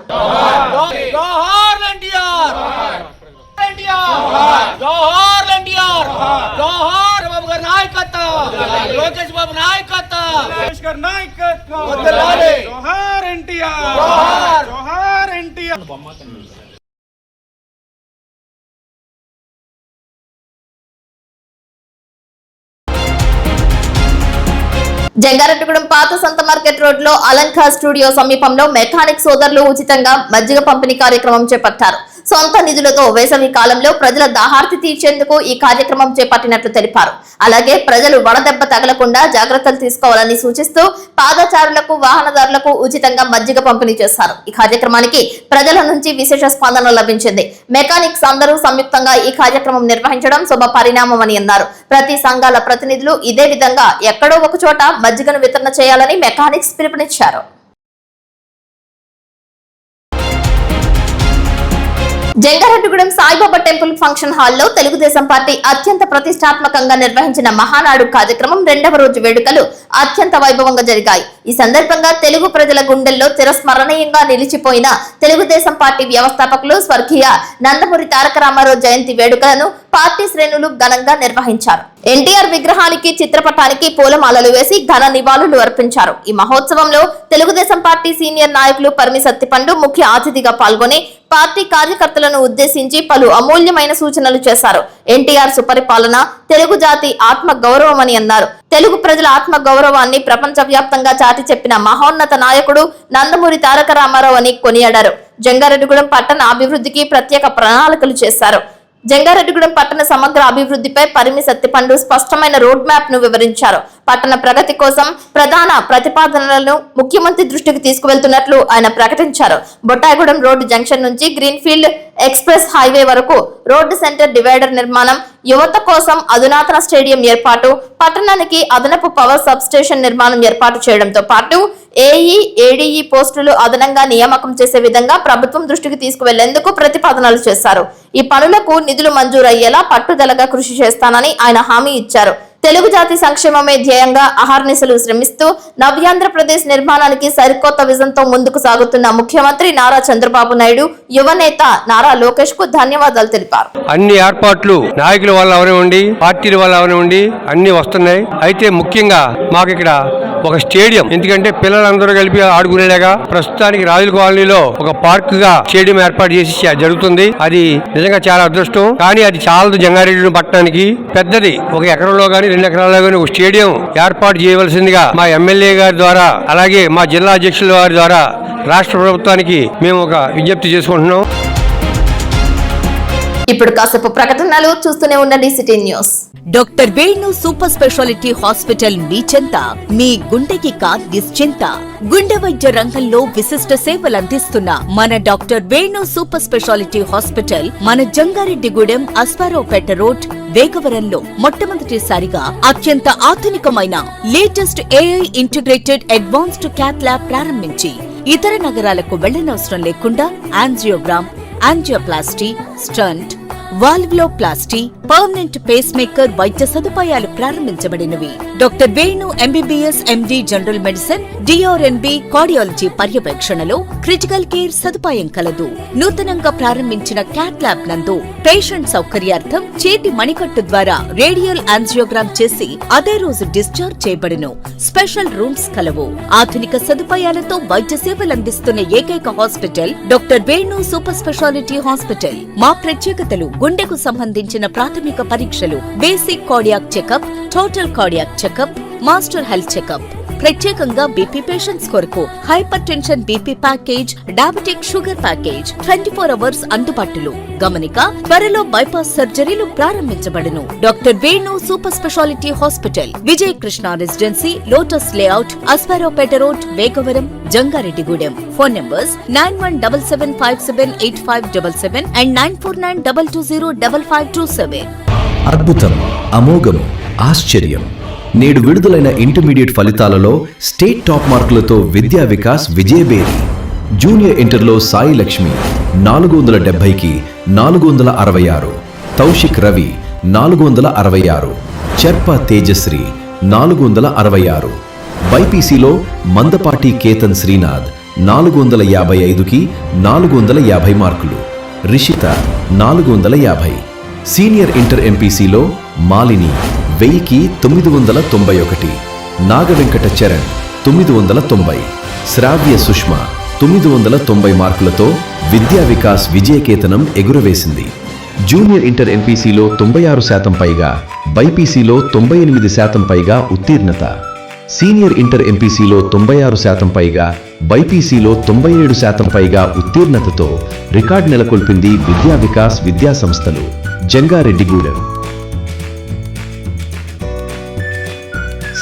జంగారెడ్డిగూడెం పాత సంత మార్కెట్ రోడ్ లో అలంకార్ స్టూడియో సమీపంలో మెకానిక్ సోదరులు ఉచితంగా మజ్జిగ పంపిణీ కార్యక్రమం చేపట్టారు. సొంత నిధులతో వేసవి కాలంలో ప్రజల దాహార్తి తీర్చేందుకు ఈ కార్యక్రమం చేపట్టినట్లు తెలిపారు. అలాగే ప్రజలు వడదెబ్బ తగలకుండా జాగ్రత్తలు తీసుకోవాలని సూచిస్తూ పాదచారులకు, వాహనదారులకు ఉచితంగా మజ్జిగ పంపిణీ చేశారు. ఈ కార్యక్రమానికి ప్రజల నుంచి విశేష స్పందన లభించింది. మెకానిక్స్ అందరూ సంయుక్తంగా ఈ కార్యక్రమం నిర్వహించడం శుభ పరిణామమని అన్నారు. ప్రతి సంఘాల ప్రతినిధులు ఇదే విధంగా ఎక్కడో ఒక చోట మజ్జిగను వితరణ చేయాలని మెకానిక్స్ పిలుపునిచ్చారు. జంగారెడ్డిగూడెం సాయిబాబా టెంపుల్ ఫంక్షన్ హాల్లో తెలుగుదేశం పార్టీ అత్యంత ప్రతిష్టాత్మకంగా నిర్వహించిన మహానాడు కార్యక్రమం 2వ రోజు వేడుకలు అత్యంత వైభవంగా జరిగాయి. ఈ సందర్భంగా తెలుగు ప్రజల గుండెల్లో చిరస్మరణీయంగా నిలిచిపోయిన తెలుగుదేశం పార్టీ వ్యవస్థాపకులు స్వర్గీయ నందమూరి తారక రామారావు జయంతి వేడుకలను పార్టీ శ్రేణులు ఘనంగా నిర్వహించారు. ఎన్టీఆర్ విగ్రహానికి, చిత్రపటానికి పూలమాలలు వేసి ఘన నివాళులు అర్పించారు. ఈ మహోత్సవంలో తెలుగుదేశం పార్టీ సీనియర్ నాయకులు పరిమి సత్తిపండు ముఖ్య అతిథిగా పాల్గొని పార్టీ కార్యకర్తలను ఉద్దేశించి పలు అమూల్యమైన సూచనలు చేశారు. ఎన్టీఆర్ సుపరిపాలన తెలుగు జాతి ఆత్మ గౌరవం అని అన్నారు. తెలుగు ప్రజల ఆత్మ గౌరవాన్ని ప్రపంచ వ్యాప్తంగా చాటి చెప్పిన మహోన్నత నాయకుడు నందమూరి తారక రామారావు అని కొనియాడారు. జంగారెడ్డిగూడెం పట్టణ అభివృద్ధికి ప్రత్యేక ప్రణాళికలు చేశారు. జంగారెడ్డిగూడెం పట్టణ సమగ్ర అభివృద్ధిపై పరిమి సత్తిపండు స్పష్టమైన రోడ్ మ్యాప్ ను వివరించారు. పట్టణ ప్రగతి కోసం ప్రధాన ప్రతిపాదనలను ముఖ్యమంత్రి దృష్టికి తీసుకువెళ్తున్నట్లు ఆయన ప్రకటించారు. బొట్టాయిగూడెం రోడ్డు జంక్షన్ నుంచి గ్రీన్ఫీల్డ్ ఎక్స్ప్రెస్ హైవే వరకు రోడ్డు సెంటర్ డివైడర్ నిర్మాణం, యువత కోసం అధునాతన స్టేడియం ఏర్పాటు, పట్టణానికి అదనపు పవర్ సబ్ స్టేషన్ నిర్మాణం ఏర్పాటు చేయడంతో పాటు ఏఈ, ఏడీఈ పోస్టులు అదనంగా నియామకం చేసే విధంగా ప్రభుత్వం దృష్టికి తీసుకువెళ్లేందుకు ప్రతిపాదనలు చేశారు. ఈ పనులకు నిధులు మంజూరయ్యేలా పట్టుదలగా కృషి చేస్తానని ఆయన హామీ ఇచ్చారు. తెలుగు జాతి సంక్షేమమే ధ్యేయంగా అహర్నిశలు శ్రమిస్తూ నవ్యాంధ్రప్రదేశ్ నిర్మాణానికి సరికొత్త విజన్తో ముందుకు సాగుతున్న ముఖ్యమంత్రి నారా చంద్రబాబు నాయుడు, యువనేత నారా లోకేష్ కు ధన్యవాదాలు తెలిపారు. అన్ని ఏర్పాట్లు నాయకుల వల్ల అవనివ్వండి, పార్టీల వల్ల అవనివ్వండి అన్ని వస్తున్నాయి. అయితే ముఖ్యంగా మాకు ఇక్కడ ఒక స్టేడియం, ఎందుకంటే పిల్లలందరూ కలిపి ఆడుకునేలాగా ప్రస్తుతానికి రాజుల కాలనీలో ఒక పార్క్ గా స్టేడియం ఏర్పాటు చేసి జరుగుతుంది. అది నిజంగా చాలా అదృష్టం. కానీ అది చాలదు. జంగారెడ్డి పట్టణానికి పెద్దది 1 ఎకరంలో గానీ 2 ఎకరాల్లో గానీ ఒక స్టేడియం ఏర్పాటు చేయవలసిందిగా మా ఎమ్మెల్యే గారి ద్వారా, అలాగే మా జిల్లా అధ్యక్షుల వారి ద్వారా రాష్ట్ర ప్రభుత్వానికి మేము ఒక విజ్ఞప్తి చేసుకుంటున్నాం. ఇప్పుడు కాసేపు ప్రకటనలు చూస్తూనే ఉండండి city news. Doctor Venu super speciality hospital మీ చెంత, మీ గుండెకి నిశ్చింత. గుండె వైద్య రంగంలో విశిష్ట సేవలందిస్తున్న మన doctor Venu super speciality hospital మన జంగారెడ్డిగూడెం అస్పారావుపేట రోడ్ వేగవరంలో మొట్టమొదటిసారిగా అత్యంత ఆధునికమైన latest AI integrated advanced cath lab ప్రారంభించి ఇతర నగరాలకు వెళ్లనవసరం లేకుండా angiogram, angioplasty, stent, valvuloplasty, permanent pacemaker వైద్య సదుపాయాలు ప్రారంభించబడినవి. Doctor Venu MBBS MD general medicine, DrNB cardiology పర్యవేక్షణలో క్రిటికల్ కేర్ సదుపాయం కలదు. నూతనంగా ప్రారంభించిన క్యాట్ ల్యాబ్ నందు పేషెంట్ సౌకర్యార్థం చేతి మణికట్టు ద్వారా రేడియల్ యాంజియోగ్రామ్ చేసి అదే రోజు డిశ్చార్జ్ చేయబడును. స్పెషల్ రూమ్స్ కలవు. ఆధునిక సదుపాయాలతో వైద్య సేవలందిస్తున్న ఏకైక hospital doctor Venu super speciality hospital. మా ప్రత్యేకతలు గుండెకు సంబంధించిన ప్రాథమిక పరీక్షలు, basic cardiac checkup, total cardiac checkup, master health checkup. ప్రత్యేకంగా బీపీ పేషెంట్స్ కొరకు hypertension BP package, diabetic sugar package 24 hours అందుబాటులో. గమనిక, త్వరలో బైపాస్ సర్జరీలు ప్రారంభించబడును. Doctor Venu super speciality hospital, Vijay Krishna residency, lotus layout, Aswaraopeta road, Vegavaram, Jangareddygudem. Phone numbers 9177578577 and 9492205527. అద్భుతం, అమోఘం, ఆశ్చర్యం. నేడు విడుదలైన ఇంటర్మీడియట్ ఫలితాలలో స్టేట్ టాప్ మార్కులతో విద్యా వికాస్ విజయబేరి. జూనియర్ ఇంటర్లో సాయి లక్ష్మి 470కి 466, తౌషిక్ రవి 466, చెర్ప తేజశ్రీ 466, బైపీసీలో మందపాటి కేతన్ శ్రీనాథ్ 455కి 450 మార్కులు, రిషిత 450. సీనియర్ ఇంటర్ ఎంపీసీలో మాలిని 1000కి 991, నాగవెంకట చరణ్ 990, శ్రావ్య సుష్మ 990 మార్కులతో విద్యా వికాస్ విజయకేతనం ఎగురవేసింది. జూనియర్ ఇంటర్ ఎంపీసీలో 96% పైగా, బైపీసీలో 98% పైగా ఉత్తీర్ణత. సీనియర్ ఇంటర్ ఎంపీసీలో 96% పైగా, బైపీసీలో 97% పైగా ఉత్తీర్ణతతో రికార్డు నెలకొల్పింది విద్యా వికాస్ విద్యా సంస్థలు, జంగారెడ్డిగూడెం.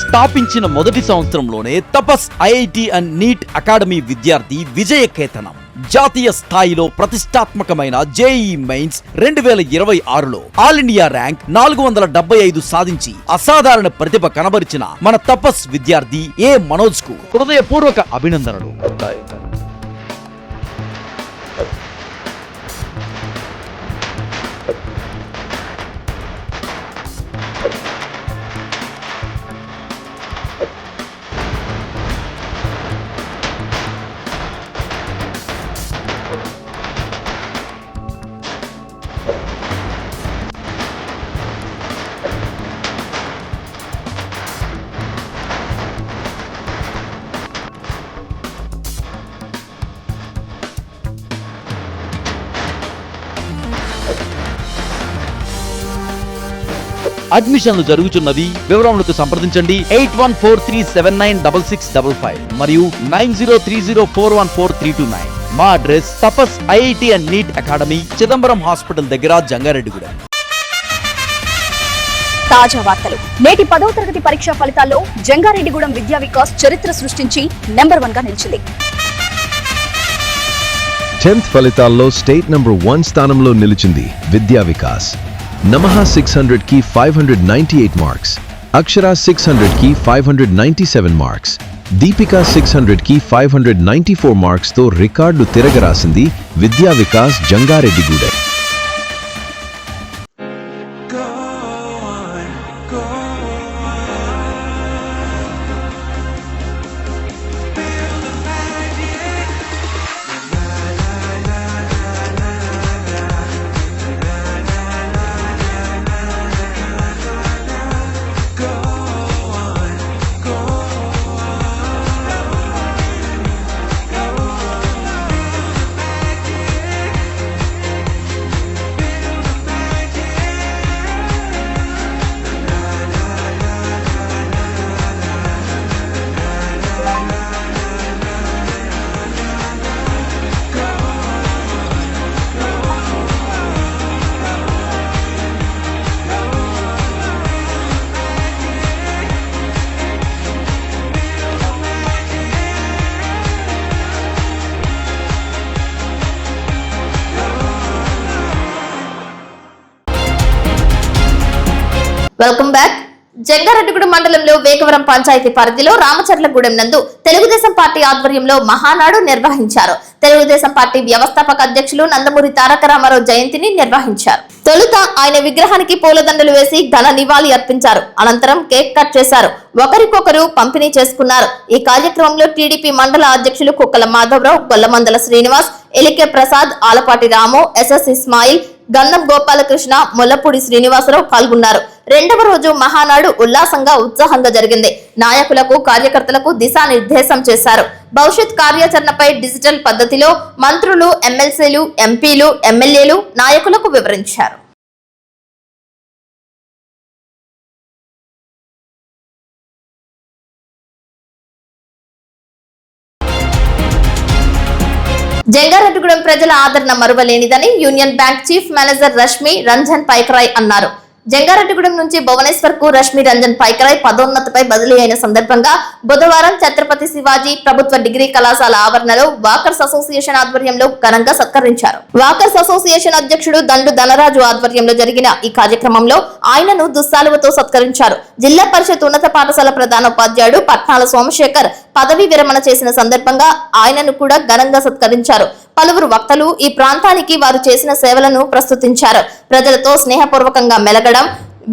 స్థాపించిన మొదటి సంవత్సరంలోనే Tapas IIT and NEET academy విద్యార్థి విజయకేతనం. జాతీయ స్థాయిలో ప్రతిష్టాత్మకమైన జేఈ మెయిన్స్ 2026లో ఆల్ ఇండియా ర్యాంక్ 475 సాధించి అసాధారణ ప్రతిభ కనబరిచిన మన తపస్ విద్యార్థి ఏ మనోజ్ కు హృదయపూర్వక అభినందనలు. అడ్మిషన్లు జరుగుతున్నది. వివరములకు సంప్రదించండి 8143796655 మరియు 9030414329. మా address Tapas IIT and NEET academy, Chidambaram hospital దగ్గర, జంగారెడ్డిగూడెం. తాజా వార్తలు. నేటి 10వ తరగతి పరీక్షా ఫలితాల్లో జంగారెడ్డిగూడెం విద్యా వికాస్ చరిత్ర సృష్టించి నెంబర్ 1 గా నిలిచింది. 10th ఫలితాల్లో స్టేట్ నంబర్ 1 స్థానంలో నిలిచింది విద్యా వికాస్. నమః 600కి 598 మార్క్స్, అక్షర 600కి 597 మార్క్స్, దీపిక 600కి 594 మార్క్స్తో రికార్డు తిరగరాసింది విద్యా వికాస్ జంగారెడ్డిగూడెం. Welcome back. జంగారెడ్డిగూడెం మండలంలో వేగవరం పంచాయతీ పరిధిలో రామచర్లగూడెం నందు తెలుగుదేశం పార్టీ ఆధ్వర్యంలో మహానాడు నిర్వహించారు. తెలుగుదేశం పార్టీ వ్యవస్థాపక అధ్యక్షులు నందమూరి తారక రామారావు జయంతిని నిర్వహించారు. తొలుత ఆయన విగ్రహానికి పూలదండలు వేసి ఘన నివాళి అర్పించారు. అనంతరం కేక్ కట్ చేశారు. ఒకరికొకరు పంపిణీ చేసుకున్నారు. ఈ కార్యక్రమంలో టీడీపీ మండల అధ్యక్షులు కుక్కల మాధవరావు, గొల్లమందల శ్రీనివాస్, ఎలికే ప్రసాద్, ఆలపాటి రాము, ఎస్ఎస్ ఇస్మాయిల్, గంధం గోపాలకృష్ణ, ముల్లపూడి శ్రీనివాసరావు పాల్గొన్నారు. రెండవ రోజు మహానాడు ఉల్లాసంగా ఉత్సాహంగా జరిగింది. నాయకులకు, కార్యకర్తలకు దిశానిర్దేశం చేశారు. భవిష్యత్ కార్యాచరణపై డిజిటల్ పద్ధతిలో మంత్రులు, ఎమ్మెల్సీలు, ఎంపీలు, ఎమ్మెల్యేలు నాయకులకు వివరించారు. జంగారెడ్డిగూడెం ప్రజల ఆదరణ మరువలేనిదని union bank chief manager Rashmi Ranjan Paikaray అన్నారు. జంగారెడ్డిగూడెం నుంచి భువనేశ్వర్ కు రష్మి రంజన్ పైకరాయ్ పదోన్నతిపై బదిలీ అయిన సందర్భంగా బుధవారం ఛత్రపతి శివాజీ ప్రభుత్వ డిగ్రీ కళాశాల ఆవరణలో వాకర్స్ అసోసియేషన్ ఆధ్వర్యంలో ఘనంగా సత్కరించారు. వాకర్స్ అసోసియేషన్ అధ్యక్షుడు దండు ధనరాజు ఆధ్వర్యంలో జరిగిన ఈ కార్యక్రమంలో ఆయనను దుస్సాలువతో సత్కరించారు. జిల్లా పరిషత్ ఉన్నత పాఠశాల ప్రధానోపాధ్యాయుడు పట్నాల సోమశేఖర్ పదవీ విరమణ చేసిన సందర్భంగా ఆయనను కూడా ఘనంగా సత్కరించారు. పలువురు వక్తలు ఈ ప్రాంతానికి వారు చేసిన సేవలను ప్రస్తుతించారు. ప్రజలతో స్నేహపూర్వకంగా మెలగడం,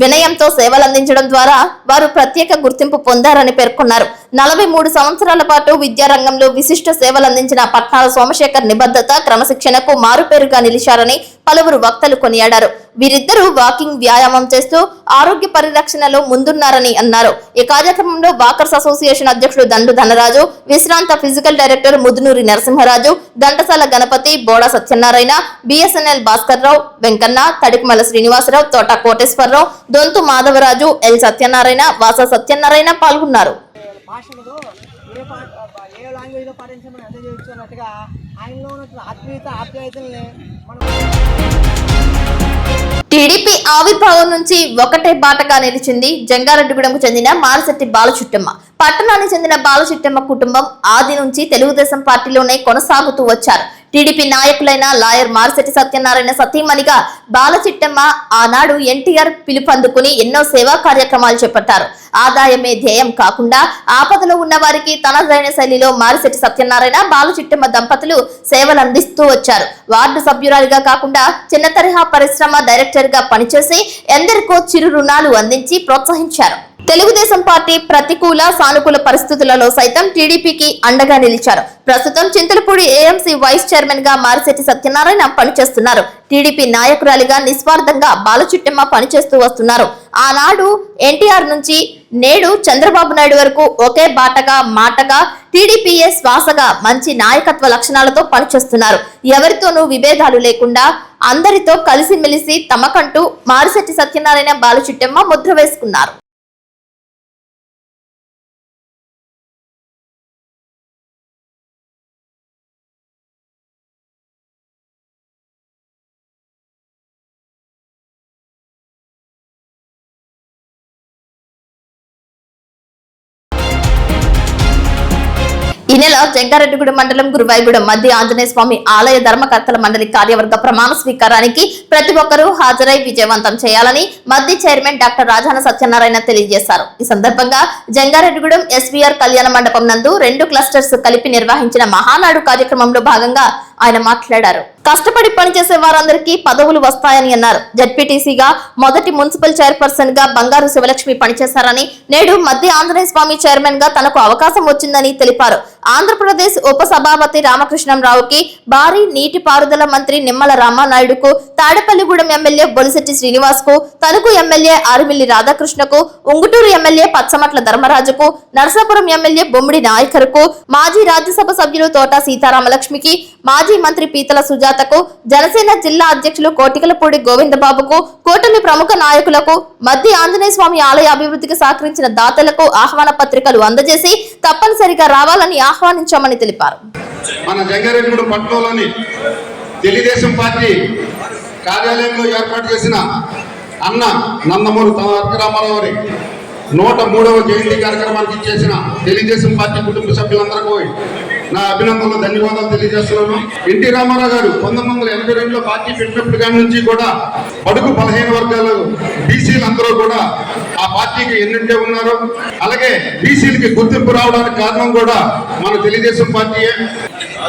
వినయంతో సేవలందించడం ద్వారా వారు ప్రత్యేక గుర్తింపు పొందారని పేర్కొన్నారు. 43 సంవత్సరాల పాటు విద్యారంగంలో విశిష్ట సేవలందించిన పట్నాల సోమశేఖర్ నిబద్ధత, క్రమశిక్షణకు మారుపేరుగా నిలిచారని పలువురు వక్తలు కొనియాడారు. వీరిద్దరూ వాకింగ్ వ్యాయామం చేస్తూ ఆరోగ్య పరిరక్షణలో ముందున్నారని అన్నారు. ఈ కార్యక్రమంలో వాకర్స్ అసోసియేషన్ అధ్యక్షుడు దండు ధనరాజు, విశ్రాంత physical director Mudunuri Narasimharaju, Ghantasala Ganapathi, Boda Satyanarayana, BSNL Bhaskar Rao, Venkanna, Thadikumala Srinivasarao, Thota Koteswararao, Donthu Madhavaraju, L Satyanarayana, Vasa Satyanarayana పాల్గొన్నారు. టీడీపీ ఆవిర్భావం నుంచి ఒకటే బాటగా నిలిచింది జంగారెడ్డిగూడెంకు చెందిన మారిశెట్టి బాలచిట్టమ్మ. పట్టణానికి చెందిన బాలచిట్టమ్మ కుటుంబం ఆది నుంచి తెలుగుదేశం పార్టీలోనే కొనసాగుతూ వచ్చారు. టీడీపీ నాయకులైన లాయర్ మారిశెట్టి సత్యనారాయణ సతీమణిగా బాలచిట్టమ్మ ఆనాడు ఎన్టీఆర్ పిలుపందుకుని ఎన్నో సేవా కార్యక్రమాలు చేపట్టారు. ఆదాయమే ధ్యేయం కాకుండా ఆపదలో ఉన్న వారికి తనదైన శైలిలో మారిశెట్టి సత్యనారాయణ, బాలచిట్టమ్మ దంపతులు సేవలు అందిస్తూ వచ్చారు. వార్డు సభ్యురాలిగా కాకుండా చిన్న తరహా పరిశ్రమ డైరెక్టర్ గా పనిచేసి ఎందరికో చిరు రుణాలు అందించి ప్రోత్సహించారు. తెలుగుదేశం పార్టీ ప్రతికూల, సానుకూల పరిస్థితులలో సైతం టీడీపీకి అండగా నిలిచారు. ప్రస్తుతం చింతలపూడి ఏఎంసీ వైస్ చైర్మన్ గా మారిశెట్టి సత్యనారాయణ పనిచేస్తున్నారు. టీడీపీ నాయకురాలిగా నిస్వార్థంగా బాలచిట్టమ్మ పనిచేస్తూ వస్తున్నారు. ఆనాడు ఎన్టీఆర్ నుంచి నేడు చంద్రబాబు నాయుడు వరకు ఒకే బాటగా, మాటగా, టీడీపీఏ శ్వాసగా మంచి నాయకత్వ లక్షణాలతో పనిచేస్తున్నారు. ఎవరితోనూ విభేదాలు లేకుండా అందరితో కలిసిమెలిసి తమకంటూ మారిశెట్టి సత్యనారాయణ, బాలచిట్టమ్మ ముద్ర వేసుకున్నారు. ఈ నెల జంగారెడ్డిగూడెం మండలం గురువాయిగూడెం మధ్య ఆంజనేయ స్వామి ఆలయ ధర్మకర్తల మండలి కార్యవర్గ ప్రమాణ స్వీకారానికి ప్రతి ఒక్కరూ హాజరై విజయవంతం చేయాలని మధ్య చైర్మన్ డాక్టర్ రాజాన సత్యనారాయణ తెలియజేశారు. ఈ సందర్భంగా జంగారెడ్డిగూడెం ఎస్వీఆర్ కళ్యాణ మండపం నందు 2 క్లస్టర్స్ కలిపి నిర్వహించిన మహానాడు కార్యక్రమంలో భాగంగా ఆయన మాట్లాడారు. కష్టపడి పనిచేసే వారందరికీ పదవులు వస్తాయని అన్నారు. జడ్పీటీసీగా మొదటి మున్సిపల్ చైర్పర్సన్ గా బంగారు శివలక్ష్మి పనిచేశారని, నేడు మధ్య ఆంజనేయ స్వామి చైర్మన్ గా తనకు అవకాశం వచ్చిందని తెలిపారు. ఆంధ్రప్రదేశ్ ఉప సభాపతి రామకృష్ణంరావుకి, భారీ నీటిపారుదల మంత్రి నిమ్మల రామానాయుడుకు, తాడేపల్లిగూడెం ఎమ్మెల్యే బొలిశెట్టి శ్రీనివాస్ కు, తణుకు ఎమ్మెల్యే ఆరిమిల్లి రాధాకృష్ణకు, ఉంగుటూరు ఎమ్మెల్యే పచ్చమట్ల ధర్మరాజుకు, నరసాపురం ఎమ్మెల్యే బొమ్మిడి నాయకర్కు, మాజీ రాజ్యసభ సభ్యులు తోట సీతారామలక్ష్మికి, మాజీ మంత్రి పీతల సుజాతకు, జనసేన జిల్లా అధ్యక్షులు కోటికలపూడి గోవిందబాబుకు, కూటమి ప్రముఖ నాయకులకు, మధ్య ఆంజనేయ స్వామి ఆలయ అభివృద్ధికి సహకరించిన దాతలకు ఆహ్వాన పత్రికలు అందజేసి తప్పనిసరిగా రావాలని ఆహ్వానించామని తెలిపారు. మన జంగారెడ్డిగూడెం పట్టణంలోని తెలుగుదేశం పార్టీ కార్యాలయంలో ఏర్పాటు చేసిన అన్న నందమూరి తారక రామారావు గారి 103వ జయంతి కార్యక్రమానికి ఇచ్చేసిన తెలుగుదేశం పార్టీ కుటుంబ సభ్యులందరికీ నా అభినందనలు, ధన్యవాదాలు తెలియజేస్తున్నాను. ఎన్టీ రామారావు గారు 1982లో పార్టీ పెట్టినప్పటి నుంచి కూడా బడుగు బలహీన వర్గాలు, బీసీలు అందరూ కూడా ఆ పార్టీకి ఎన్నుంటే ఉన్నారు. అలాగే బీసీలకి గుర్తింపు రావడానికి కారణం కూడా మన తెలుగుదేశం పార్టీయే.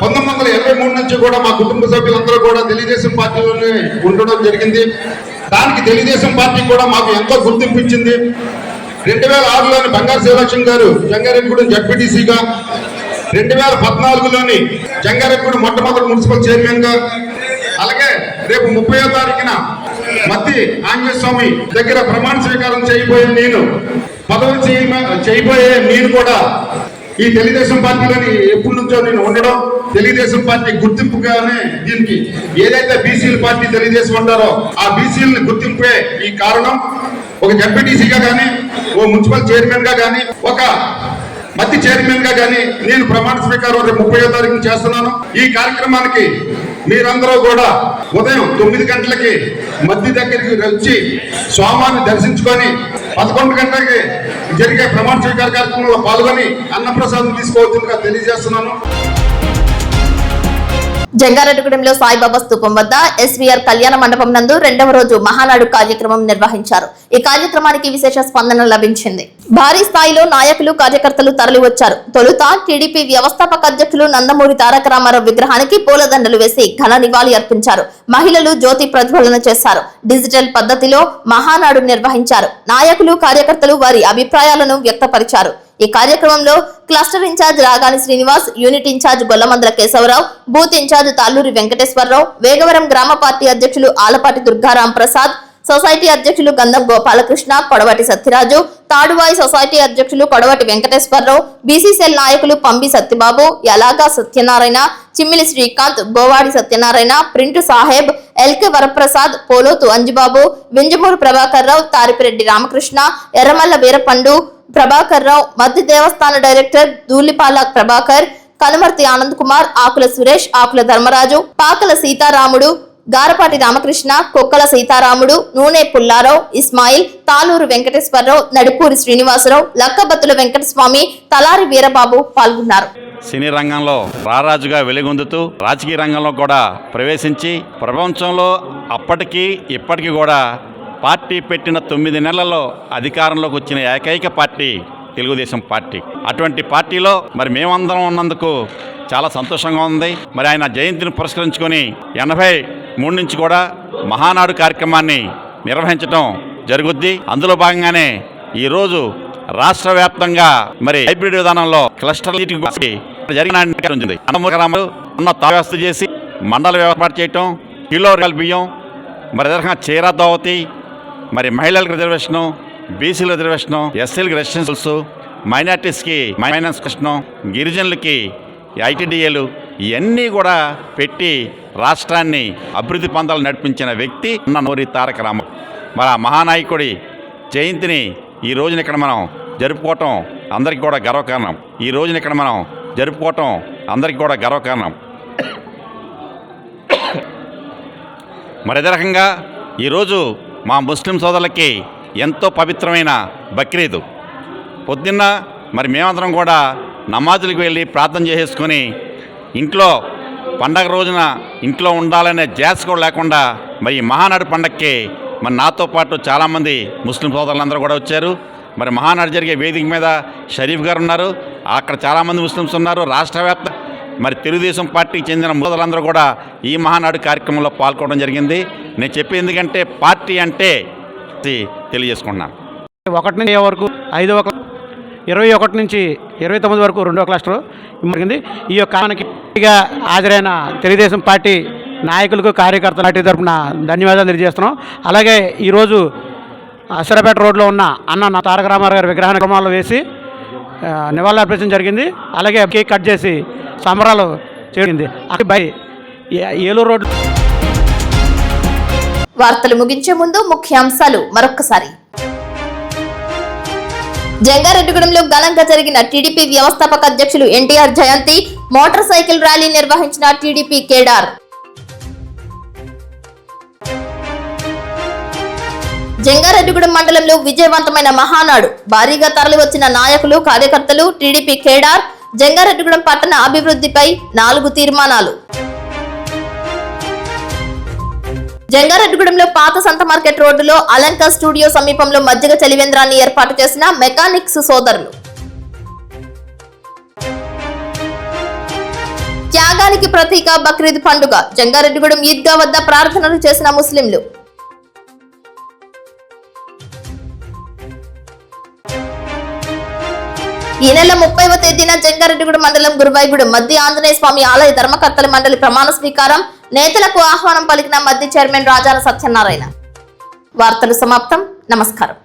1923 నుంచి కూడా మా కుటుంబ సభ్యులందరూ కూడా తెలుగుదేశం పార్టీలోనే ఉండడం జరిగింది. దానికి తెలుగుదేశం పార్టీ కూడా మాకు ఎంతో గుర్తింపు ఇచ్చింది. 2006లోని బంగారు శివలక్ష్మి గారు జంగారెడ్డిగూడెం జడ్పీటీసీగా, 2014లోని జంగారెడ్డిగూడెం మొట్టమొదటి మున్సిపల్ చైర్మన్ గా, అలాగే రేపు 30వ తారీఖున మధ్య ఆంజనేయ స్వామి దగ్గర ప్రమాణ స్వీకారం చేయబోయే నేను కూడా ఈ తెలుగుదేశం పార్టీలోని ఎప్పటి నుంచో నేను ఉండడం, తెలుగుదేశం పార్టీ గుర్తింపుగానే దీనికి ఏదైతే బీసీల పార్టీ తెలుగుదేశం ఉంటారో ఆ బీసీలని గుర్తింపే ఈ కారణం. ఒక జడ్పీటీసీగా కానీ, ఓ మున్సిపల్ చైర్మన్ గా కానీ, ఒక మధ్య చైర్మన్ గా కానీ నేను ప్రమాణ స్వీకారం 30వ తారీఖున చేస్తున్నాను. ఈ కార్యక్రమానికి మీరందరూ కూడా ఉదయం 9 గంటలకి మధ్య దగ్గరికి వచ్చి స్వామిని దర్శించుకొని 11 గంటలకి జరిగే ప్రమాణ స్వీకార కార్యక్రమంలో పాల్గొని అన్నప్రసాదం తీసుకోవచ్చుగా తెలియజేస్తున్నాను. జంగారెడ్డిగూడెంలో సాయిబాబా స్తూపం వద్ద ఎస్వీఆర్ కళ్యాణ మండపం నందు 2వ రోజు మహానాడు కార్యక్రమం నిర్వహించారు. ఈ కార్యక్రమానికి విశేష స్పందన లభించింది. భారీ స్థాయిలో నాయకులు కార్యకర్తలు తరలివచ్చారు. తొలుత టీడీపీ వ్యవస్థాపక అధ్యక్షులు నందమూరి తారక రామారావు విగ్రహానికి పూలదండలు వేసి ఘన నివాళి అర్పించారు. మహిళలు జ్యోతి ప్రజ్వలన చేశారు. డిజిటల్ పద్ధతిలో మహానాడు నిర్వహించారు. నాయకులు కార్యకర్తలు వారి అభిప్రాయాలను వ్యక్తపరిచారు. ఈ కార్యక్రమంలో cluster incharge Ragani Srinivas, unit incharge Gollamandala Kesavarao, booth incharge Talluri Venkateswararao, Vegavaram గ్రామ పార్టీ అధ్యక్షులు ఆలపాటి దుర్గారాం ప్రసాద్, సొసైటీ అధ్యక్షులు గంధం గోపాలకృష్ణ, కొడవటి సత్యరాజు, తాడువాయి సొసైటీ అధ్యక్షులు కొడవటి వెంకటేశ్వరరావు, బీసీసీఎల్ నాయకులు పంబి సత్యబాబు, యలాగా సత్యనారాయణ, చిమ్మిలి శ్రీకాంత్, గోవాడి సత్యనారాయణ, ప్రింటు సాహెబ్, ఎల్కే వరప్రసాద్, పోలోతు అంజిబాబు, వింజమూరు ప్రభాకర్ రావు, తారిపిరెడ్డి రామకృష్ణ, ఎర్రమల్ల వీరపండు ప్రభాకర్ రావు, మధ్య దేవస్థాన డైరెక్టర్ ధూళిపాల ప్రభాకర్, కనుమర్తి ఆనంద్ కుమార్, ఆకుల సురేష్, ఆకుల ధర్మరాజు, పాకల సీతారాముడు, గారపాటి రామకృష్ణ, కొక్కల సీతారాముడు, నూనె పుల్లారావు, ఇస్మాయిల్, తాలూరు వెంకటేశ్వరరావు, నడుపూరి శ్రీనివాసరావు, లక్కబత్తుల వెంకటస్వామి, తలారి వీరబాబు పాల్గొన్నారు. సినీ రంగంలో రారాజుగా వెలుగొందుతూ రాజకీయ రంగంలో కూడా ప్రవేశించి ప్రపంచంలో అప్పటికి ఇప్పటికీ కూడా పార్టీ పెట్టిన 9 నెలల్లో అధికారంలోకి వచ్చిన ఏకైక పార్టీ తెలుగుదేశం పార్టీ. అటువంటి పార్టీలో మరి మేమందరం ఉన్నందుకు చాలా సంతోషంగా ఉంది. మరి ఆయన జయంతిని పురస్కరించుకొని 83 నుంచి కూడా మహానాడు కార్యక్రమాన్ని నిర్వహించడం జరుగుద్ది. అందులో భాగంగానే ఈరోజు రాష్ట్ర వ్యాప్తంగా మరి హైబ్రిడ్ విధానంలో క్లస్టర్ వ్యవస్థ చేసి మండల ఏర్పాటు చేయటం, కిలో బియ్యం, మరి అదేవిధంగా చీర దోవతి, మరి మహిళలకు రిజర్వేషను, బీసీల రిజర్వేషను, ఎస్సీలకు రెసిడెన్షియల్స్, మైనార్టీస్కి మైనాన్స్ కృష్ణం, గిరిజనులకి ఐటీడీఏలు ఇవన్నీ కూడా పెట్టి రాష్ట్రాన్ని అభివృద్ధి పందాలు నడిపించిన వ్యక్తి నందమూరి తారక రామారావు. మరి ఆ మహానాయకుడి జయంతిని ఈ రోజున ఇక్కడ మనం జరుపుకోవటం అందరికీ కూడా గర్వకారణం. మరి అదే రకంగా ఈరోజు మా ముస్లిం సోదరులకి ఎంతో పవిత్రమైన బక్రీదు. పొద్దున్న మరి మేమందరం కూడా నమాజులకు వెళ్ళి ప్రార్థన చేసేసుకొని ఇంట్లో పండగ రోజున ఇంట్లో ఉండాలనే ధ్యాస కూడా లేకుండా మరి ఈ మహానాడు పండగకి మరి నాతో పాటు చాలామంది ముస్లిం సోదరులందరూ కూడా వచ్చారు. మరి మహానాడు జరిగే వేదిక మీద షరీఫ్ గారు ఉన్నారు, అక్కడ చాలామంది ముస్లిమ్స్ ఉన్నారు. రాష్ట్ర వ్యాప్త మరి తెలుగుదేశం పార్టీకి చెందిన సోదరులందరూ కూడా ఈ మహానాడు కార్యక్రమంలో పాల్గొనడం జరిగింది. నేను చెప్పేది ఎందుకంటే పార్టీ అంటే తెలియజేసుకున్నాను. 1 నుంచి వరకు 5వ 21 నుంచి 29 వరకు 2వ క్లస్టర్ జరిగింది. ఈ యొక్క మనకి హాజరైన తెలుగుదేశం పార్టీ నాయకులకు, కార్యకర్తల పార్టీ తరఫున ధన్యవాదాలు తెలియజేస్తున్నాం. అలాగే ఈరోజు అసరపేట రోడ్లో ఉన్న అన్న తారక రామారావు గారి విగ్రహాన్ని క్రమాల్లో వేసి నివాళులు అర్పించడం జరిగింది. అలాగే కేక్ కట్ చేసి సంబరాలు జరిగింది. By Eluru road. వార్తలు ముగించే ముందు ముఖ్యాంశాలు మరొక్కసారి. జంగారెడ్డిగూడెంలో ఘనంగా జరిగిన టీడీపీ వ్యవస్థాపక అధ్యక్షులు ఎన్టీఆర్ జయంతి, మోటార్ సైకిల్ ర్యాలీ నిర్వహించిన టీడీపీ కేడార్. జంగారెడ్డిగూడెం మండలంలో విజయవంతమైన మహానాడు, భారీగా తరలివచ్చిన నాయకులు, కార్యకర్తలు, టీడీపీ కేడార్. జంగారెడ్డిగూడెం పట్టణ అభివృద్ధిపై 4 తీర్మానాలు. జంగారెడ్డిగూడెంలో పాత సంత మార్కెట్ రోడ్డులో అలంక స్టూడియో సమీపంలో మజ్జిగ చలివేంద్రాన్ని ఏర్పాటు చేసిన మెకానిక్స్ సోదరులు. త్యాగానికి ప్రతీక బక్రీద్ పండుగ, జంగారెడ్డిగూడెం ఈద్గా వద్ద ప్రార్థనలు చేసిన ముస్లింలు. ఈ నెల 30వ తేదీన జంగారెడ్డిగూడెం మండలం గురువాయిగూడెం మద్ది ఆంజనేయ స్వామి ఆలయ ధర్మకర్తల మండలి ప్రమాణ స్వీకారం, నేతలకు ఆహ్వానం పలికిన మద్ది చైర్మన్ రాజాల సత్యనారాయణ. వార్తలు సమాప్తం. నమస్కారం.